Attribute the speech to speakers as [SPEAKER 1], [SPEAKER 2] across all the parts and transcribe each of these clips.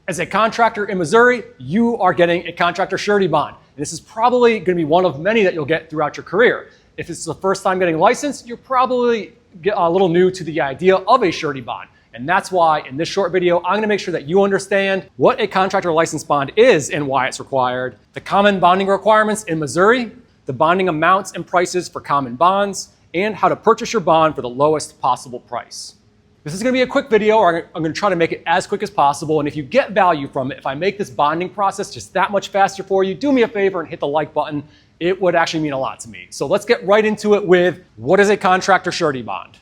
[SPEAKER 1] As a contractor in Missouri, you are getting a contractor surety bond. And this is probably going to be one of many that you'll get throughout your career. If it's the first time getting licensed, you're probably a little new to the idea of a surety bond. And that's why in this short video, I'm going to make sure that you understand what a contractor license bond is and why it's required, the common bonding requirements in Missouri, the bonding amounts and prices for common bonds, and how to purchase your bond for the lowest possible price. This is going to be a quick video, or I'm going to try to make it as quick as possible. And if you get value from it, if I make this bonding process just that much faster for you, do me a favor and hit the like button. It would actually mean a lot to me. So let's get right into it with what is a contractor surety bond?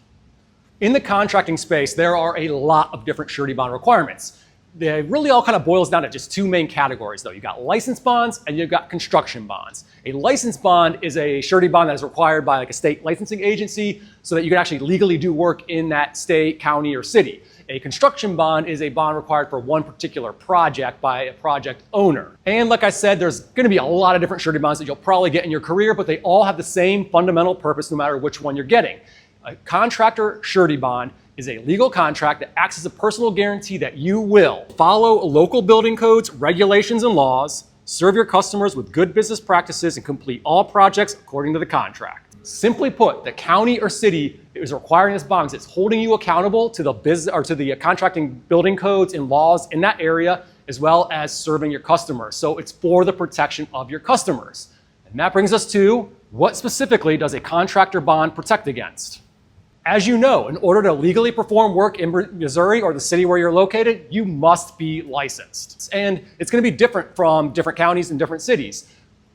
[SPEAKER 1] In the contracting space, there are a lot of different surety bond requirements. They really all kind of boils down to just two main categories though. You've got license bonds and you've got construction bonds. A license bond is a surety bond that is required by like a state licensing agency so that you can actually legally do work in that state, county, or city. A construction bond is a bond required for one particular project by a project owner. And like I said, there's going to be a lot of different surety bonds that you'll probably get in your career, but they all have the same fundamental purpose no matter which one you're getting. A contractor surety bond is a legal contract that acts as a personal guarantee that you will follow local building codes, regulations, and laws, serve your customers with good business practices, and complete all projects according to the contract. Simply put, the county or city is requiring this bond because it's holding you accountable to the business or to the contracting building codes and laws in that area, as well as serving your customers. So it's for the protection of your customers. And that brings us to what specifically does a contractor bond protect against? As you know, in order to legally perform work in Missouri or the city where you're located, you must be licensed. And it's going to be different from different counties and different cities.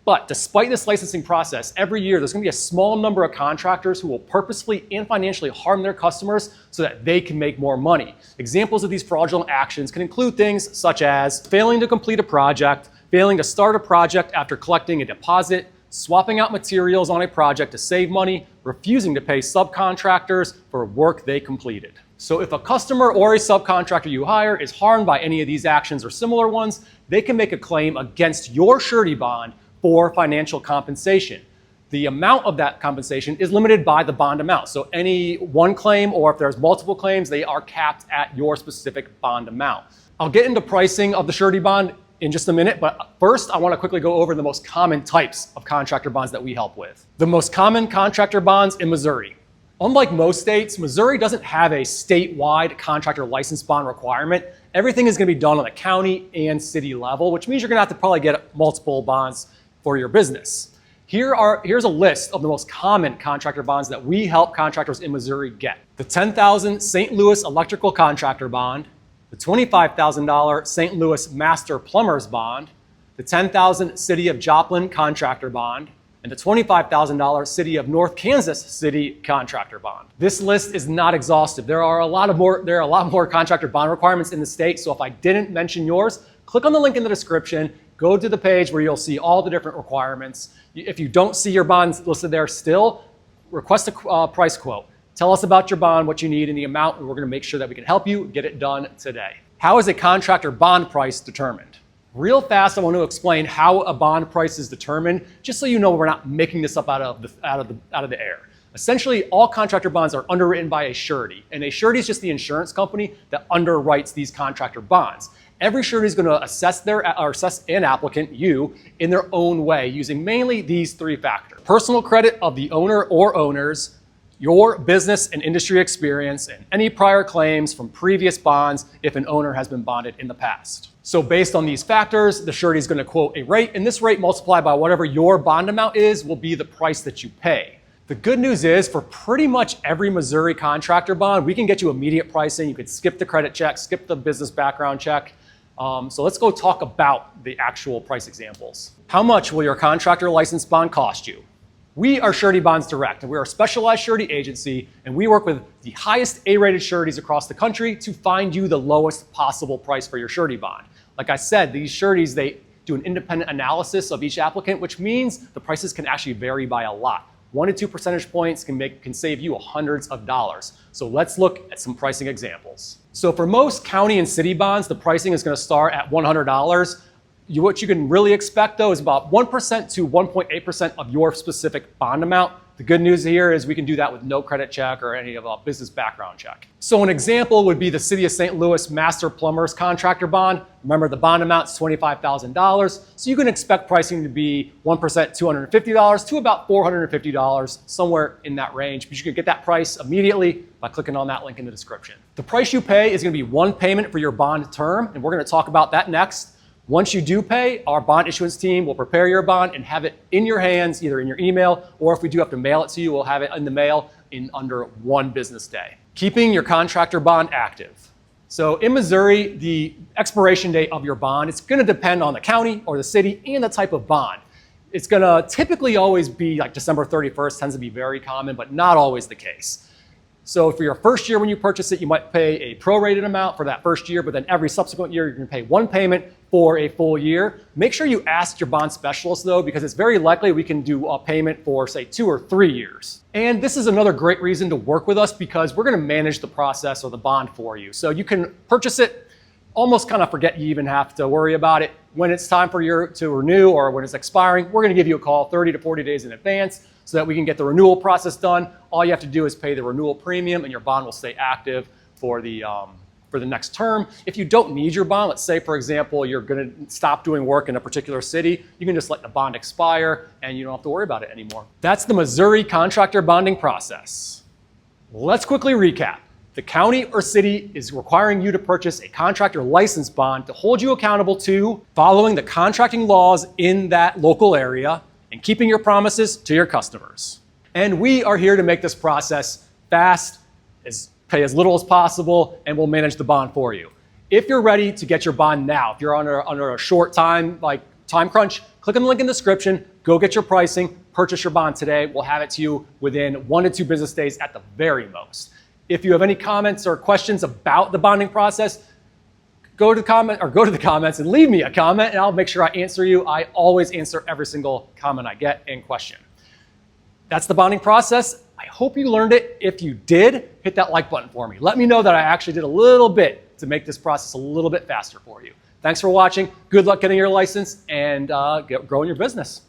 [SPEAKER 1] But despite this licensing process, every year there's going to be a small number of contractors who will purposefully and financially harm their customers so that they can make more money. Examples of these fraudulent actions can include things such as failing to complete a project, failing to start a project after collecting a deposit, swapping out materials on a project to save money, refusing to pay subcontractors for work they completed. So if a customer or a subcontractor you hire is harmed by any of these actions or similar ones, they can make a claim against your surety bond for financial compensation. The amount of that compensation is limited by the bond amount. So any one claim, or if there's multiple claims, they are capped at your specific bond amount. I'll get into pricing of the surety bond in just a minute, but first I want to quickly go over the most common types of contractor bonds that we help with. The most common contractor bonds in Missouri. Unlike most states, Missouri doesn't have a statewide contractor license bond requirement. Everything is going to be done on the county and city level, which means you're going to have to probably get multiple bonds for your business. Here's a list of the most common contractor bonds that we help contractors in Missouri get. The $10,000 St. Louis Electrical Contractor Bond, the $25,000 St. Louis Master Plumbers Bond, the $10,000 City of Joplin Contractor Bond, and the $25,000 City of North Kansas City Contractor Bond. This list is not exhaustive. There are a lot more contractor bond requirements in the state, so if I didn't mention yours, click on the link in the description, go to the page where you'll see all the different requirements. If you don't see your bonds listed there still, request a price quote. Tell us about your bond, what you need, and the amount, and we're going to make sure that we can help you get it done today. How is a contractor bond price determined? Real fast, I want to explain how a bond price is determined, just so you know we're not making this up out of the air. Essentially, all contractor bonds are underwritten by a surety, and a surety is just the insurance company that underwrites these contractor bonds. Every surety is going to assess an applicant, you, in their own way, using mainly these three factors: personal credit of the owner or owners, your business and industry experience, and any prior claims from previous bonds if an owner has been bonded in the past. So based on these factors, the surety is going to quote a rate, and this rate multiplied by whatever your bond amount is will be the price that you pay. The good news is for pretty much every Missouri contractor bond, we can get you immediate pricing. You could skip the credit check, skip the business background check. So let's go talk about the actual price examples. How much will your contractor license bond cost you? We are Surety Bonds Direct, and we're a specialized surety agency, and we work with the highest A-rated sureties across the country to find you the lowest possible price for your surety bond. Like I said, these sureties, they do an independent analysis of each applicant, which means the prices can actually vary by a lot. 1 to 2 percentage points can save you hundreds of dollars. So let's look at some pricing examples. So for most county and city bonds, the pricing is going to start at $100. What you can really expect, though, is about 1% to 1.8% of your specific bond amount The good news here is we can do that with no credit check or any of a business background check. So an example would be the City of St. Louis Master Plumbers Contractor Bond. Remember, the bond amount is $25,000, so you can expect pricing to be 1% $250 to about $450, somewhere in that range. But you can get that price immediately by clicking on that link in the description. The price you pay is going to be one payment for your bond term, and we're going to talk about that next. Once you do pay, our bond issuance team will prepare your bond and have it in your hands, either in your email, or if we do have to mail it to you, we'll have it in the mail in under 1 business day. Keeping your contractor bond active. So in Missouri, the expiration date of your bond, it's going to depend on the county or the city and the type of bond. It's going to typically always be like December 31st, tends to be very common, but not always the case. So for your first year when you purchase it, you might pay a prorated amount for that first year, but then every subsequent year, you're going to pay one payment for a full year. Make sure you ask your bond specialist though, because it's very likely we can do a payment for say 2 or 3 years. And this is another great reason to work with us because we're going to manage the process or the bond for you. So you can purchase it, almost kind of forget you even have to worry about it. When it's time for you to renew or when it's expiring, we're going to give you a call 30 to 40 days in advance so that we can get the renewal process done. All you have to do is pay the renewal premium and your bond will stay active for the next term. If you don't need your bond, let's say, for example, you're going to stop doing work in a particular city, you can just let the bond expire and you don't have to worry about it anymore. That's the Missouri contractor bonding process. Let's quickly recap. The county or city is requiring you to purchase a contractor license bond to hold you accountable to following the contracting laws in that local area and keeping your promises to your customers. And we are here to make this process fast, pay as little as possible, and we'll manage the bond for you. If you're ready to get your bond now, if you're under a short time crunch, click on the link in the description, go get your pricing, purchase your bond today. We'll have it to you within 1 to 2 business days at the very most. If you have any comments or questions about the bonding process, go to the comments and leave me a comment and I'll make sure I answer you. I always answer every single comment I get and question. That's the bonding process. I hope you learned it. If you did, hit that like button for me. Let me know that I actually did a little bit to make this process a little bit faster for you. Thanks for watching. Good luck getting your license and growing your business.